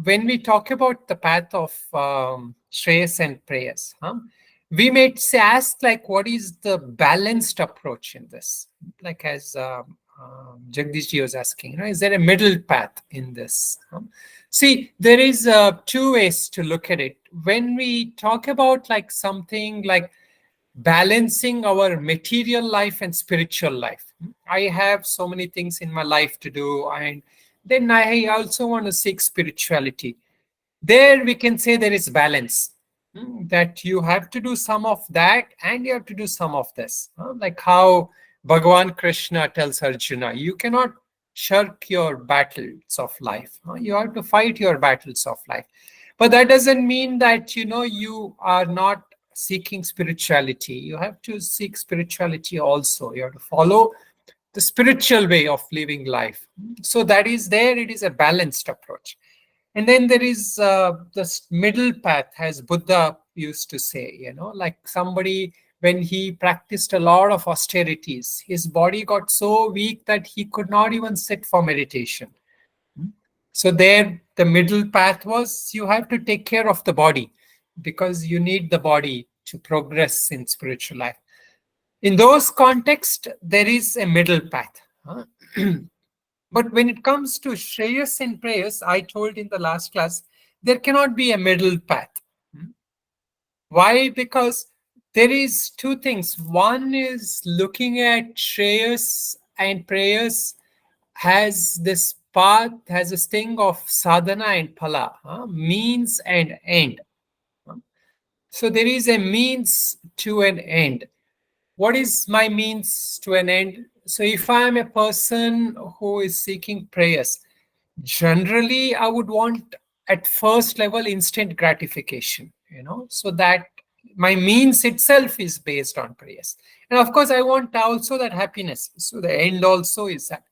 when we talk about the path of Shreyas and Preyas, we may say, ask like, what is the balanced approach in this? Like as Jagdish ji was asking, is there a middle path in this? See, there is two ways to look at it. When we talk about like something like balancing our material life and spiritual life, I have so many things in my life to do, and then I also want to seek spirituality. There we can say there is balance, that you have to do some of that and you have to do some of this. Like how Bhagavan Krishna tells Arjuna, you cannot shirk your battles of life. You have to fight your battles of life. But that doesn't mean that, you are not seeking spirituality. You have to seek spirituality also. You have to follow the spiritual way of living life. So that is there. It is a balanced approach. And then there is this middle path, as Buddha used to say, like somebody, when he practiced a lot of austerities, his body got so weak that he could not even sit for meditation. So there, the middle path was, you have to take care of the body because you need the body to progress in spiritual life. In those contexts, there is a middle path. But when it comes to Shreyas and Preyas, I told in the last class, there cannot be a middle path. Why? Because there is two things. One is looking at Shreyas and Preyas has this path, has this thing of sadhana and phala, means and end. So there is a means to an end. What is my means to an end? So if I am a person who is seeking prayers, generally I would want at first level instant gratification, so that my means itself is based on prayers. And of course, I want also that happiness. So the end also is that.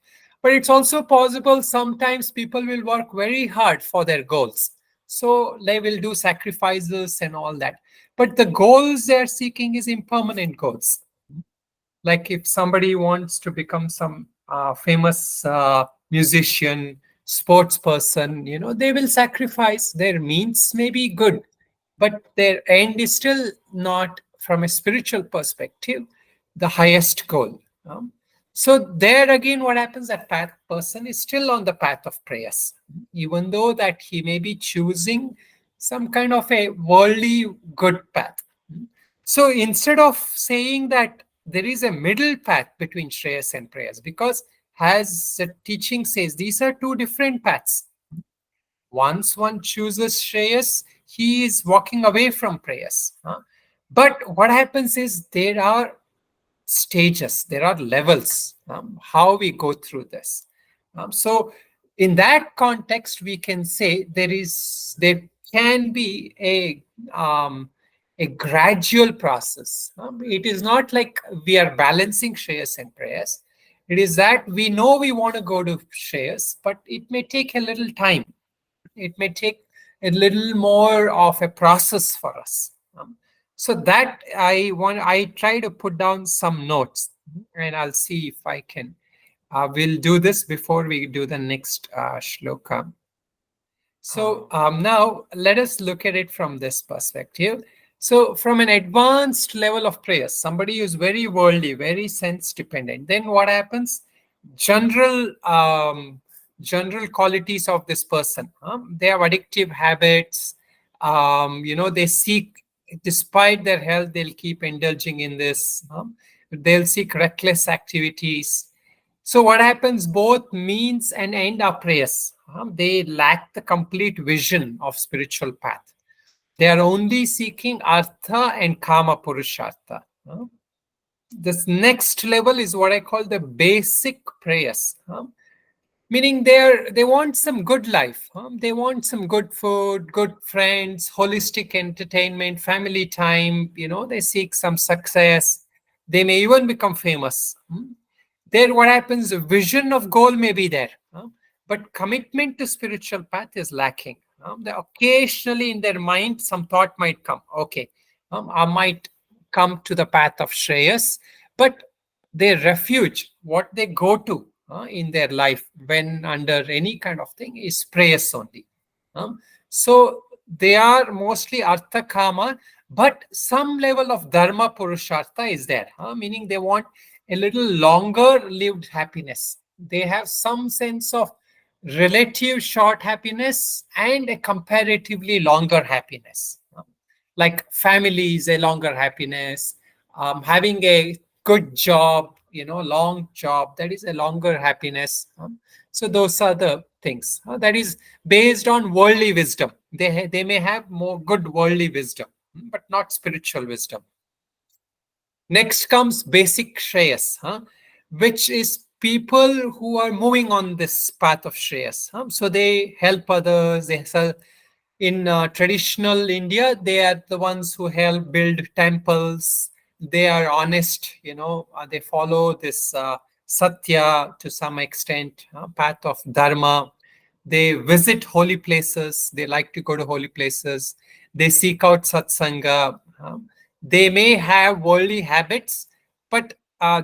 But it's also possible sometimes people will work very hard for their goals. So they will do sacrifices and all that. But the goals they're seeking is impermanent goals. Like if somebody wants to become some famous musician, sports person, they will sacrifice. Their means may be good, but their end is still not, from a spiritual perspective, the highest goal. So there again, what happens, that person is still on the path of prayers, even though that he may be choosing some kind of a worldly good path. So instead of saying that there is a middle path between Shreyas and Preyas, because as the teaching says, these are two different paths. Once one chooses Shreyas, he is walking away from Preyas. But what happens is there are stages, there are levels, how we go through this. So in that context, we can say there can be a gradual process. It is not like we are balancing Shreyas and Preyas. It is that we know we want to go to Shreyas, but it may take a little time. It may take a little more of a process for us. So that I try to put down some notes, and I'll see if I can. We'll do this before we do the next shloka. So now let us look at it from this perspective. So from an advanced level of prayers, somebody who is very worldly, very sense dependent, then what happens? General qualities of this person. They have addictive habits. They seek, despite their health, they'll keep indulging in this. They'll seek reckless activities. So what happens? Both means and end are prayers. They lack the complete vision of spiritual path. They are only seeking artha and kama purushartha. This next level is what I call the basic prayers. Meaning they want some good life. They want some good food, good friends, holistic entertainment, family time. They seek some success. They may even become famous. There, what happens? The vision of goal may be there, but commitment to spiritual path is lacking. Occasionally in their mind, some thought might come. Okay, I might come to the path of Shreyas, but their refuge, what they go to, in their life when under any kind of thing is prayers only. So they are mostly artha kama, but some level of dharma purushartha is there, meaning they want a little longer lived happiness. They have some sense of relative short happiness and a comparatively longer happiness. Like family is a longer happiness, having a good job, long job, that is a longer happiness. So those are the things that is based on worldly wisdom. They may have more good worldly wisdom, but not spiritual wisdom. Next comes basic Shreyas, which is people who are moving on this path of Shreyas. So they help others. In traditional India, they are the ones who help build temples. They are honest, they follow this satya to some extent, path of dharma. They visit holy places. They like to go to holy places. They seek out satsanga. They may have worldly habits, but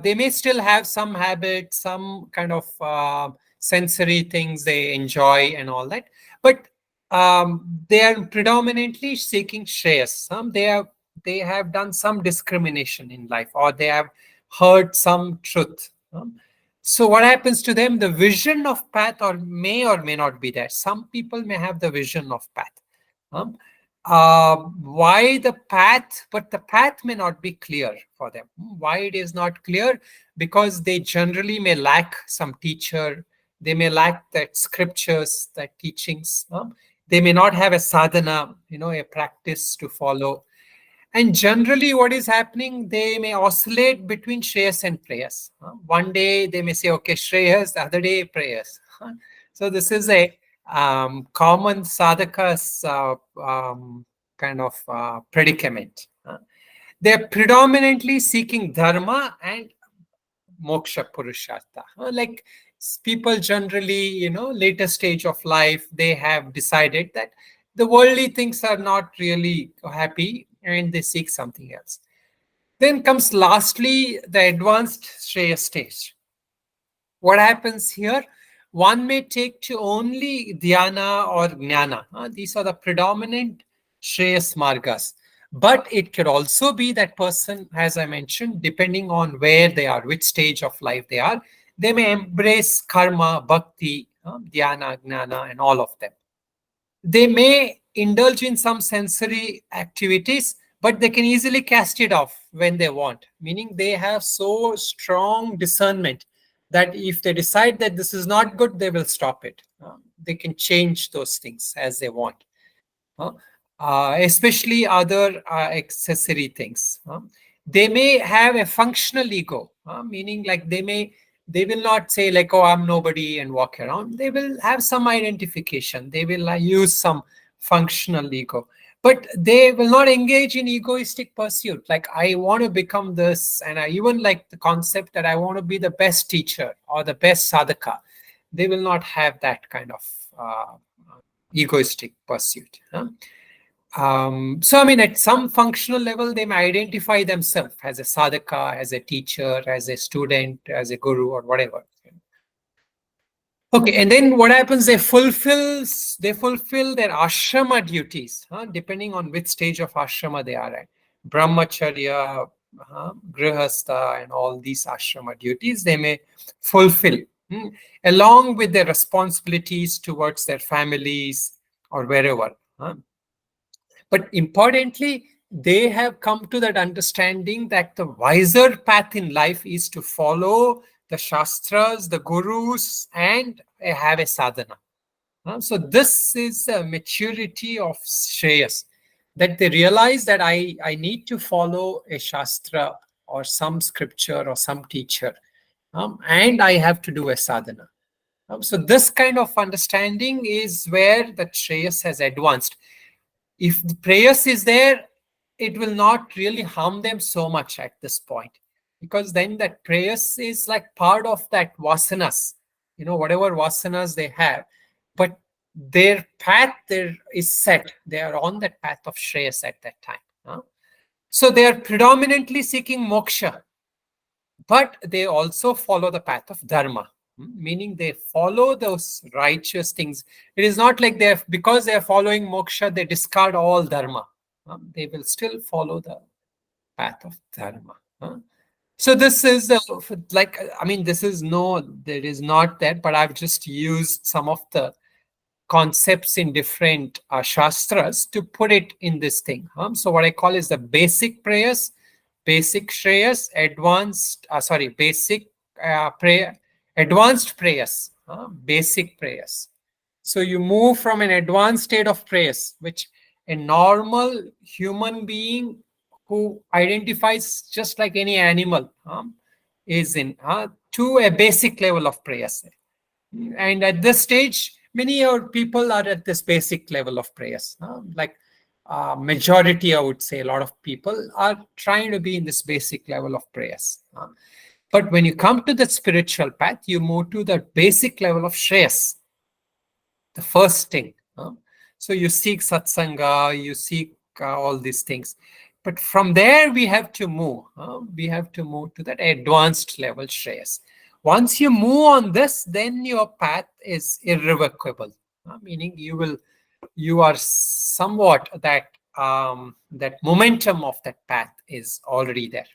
they may still have some habits, some kind of sensory things they enjoy and all that. But they are predominantly seeking shreyas. They have done some discrimination in life, or they have heard some truth. So what happens to them? The vision of path or may not be there. Some people may have the vision of path. Why the path? But the path may not be clear for them. Why it is not clear? Because they generally may lack some teacher. They may lack that scriptures, that teachings. They may not have a sadhana, a practice to follow. And generally, what is happening, they may oscillate between Shreyas and Preyas. One day they may say, okay, Shreyas, the other day Preyas. So this is a common sadhaka's kind of predicament. They're predominantly seeking dharma and moksha purushartha. Like people generally, later stage of life, they have decided that the worldly things are not really happy and they seek something else. Then comes lastly the advanced Shreya stage. What happens here? One may take to only dhyana or jnana. These are the predominant Shreyas margas. But it could also be that person, as I mentioned, depending on where they are, which stage of life they are, they may embrace karma, bhakti, dhyana, jnana, and all of them. They may indulge in some sensory activities, but they can easily cast it off when they want, meaning they have so strong discernment that if they decide that this is not good, they will stop it. They can change those things as they want. Especially other accessory things. They may have a functional ego, meaning like they will not say like, oh, I'm nobody and walk around. They will have some identification. They will use some functional ego, but they will not engage in egoistic pursuit. Like, I want to become this, and I even like the concept that I want to be the best teacher or the best sadhaka. They will not have that kind of egoistic pursuit. So, I mean, at some functional level, they may identify themselves as a sadhaka, as a teacher, as a student, as a guru, or whatever. Okay, and then what happens? They fulfill their ashrama duties, depending on which stage of ashrama they are at. Brahmacharya, grihastha, and all these ashrama duties they may fulfill, along with their responsibilities towards their families or wherever. But importantly, they have come to that understanding that the wiser path in life is to follow the shastras, the gurus, and have a sadhana. So this is the maturity of Shreyas, that they realize that I need to follow a shastra or some scripture or some teacher, and I have to do a sadhana. So this kind of understanding is where the Shreyas has advanced. If the prayers is there, it will not really harm them so much at this point, because then that prayers is like part of that vasanas, whatever vasanas they have, but their path there is set. They are on that path of Shreyas at that time. So they are predominantly seeking moksha, but they also follow the path of dharma. meaning they follow those righteous things. It is not like because they're following moksha, they discard all dharma. They will still follow the path of dharma. So this is this is there is not that, but I've just used some of the concepts in different shastras to put it in this thing. So what I call is the basic prayers, basic shreyas, basic prayer, advanced prayers, basic prayers. So you move from an advanced state of prayers, which a normal human being who identifies just like any animal is in, to a basic level of prayers. And at this stage, many people are at this basic level of prayers. Majority, I would say, a lot of people are trying to be in this basic level of prayers. But when you come to the spiritual path, you move to the basic level of shreyas, the first thing. So you seek satsanga, you seek all these things. But from there, we have to move. We have to move to that advanced level shreyas. Once you move on this, then your path is irrevocable. Meaning you are somewhat that momentum of that path is already there.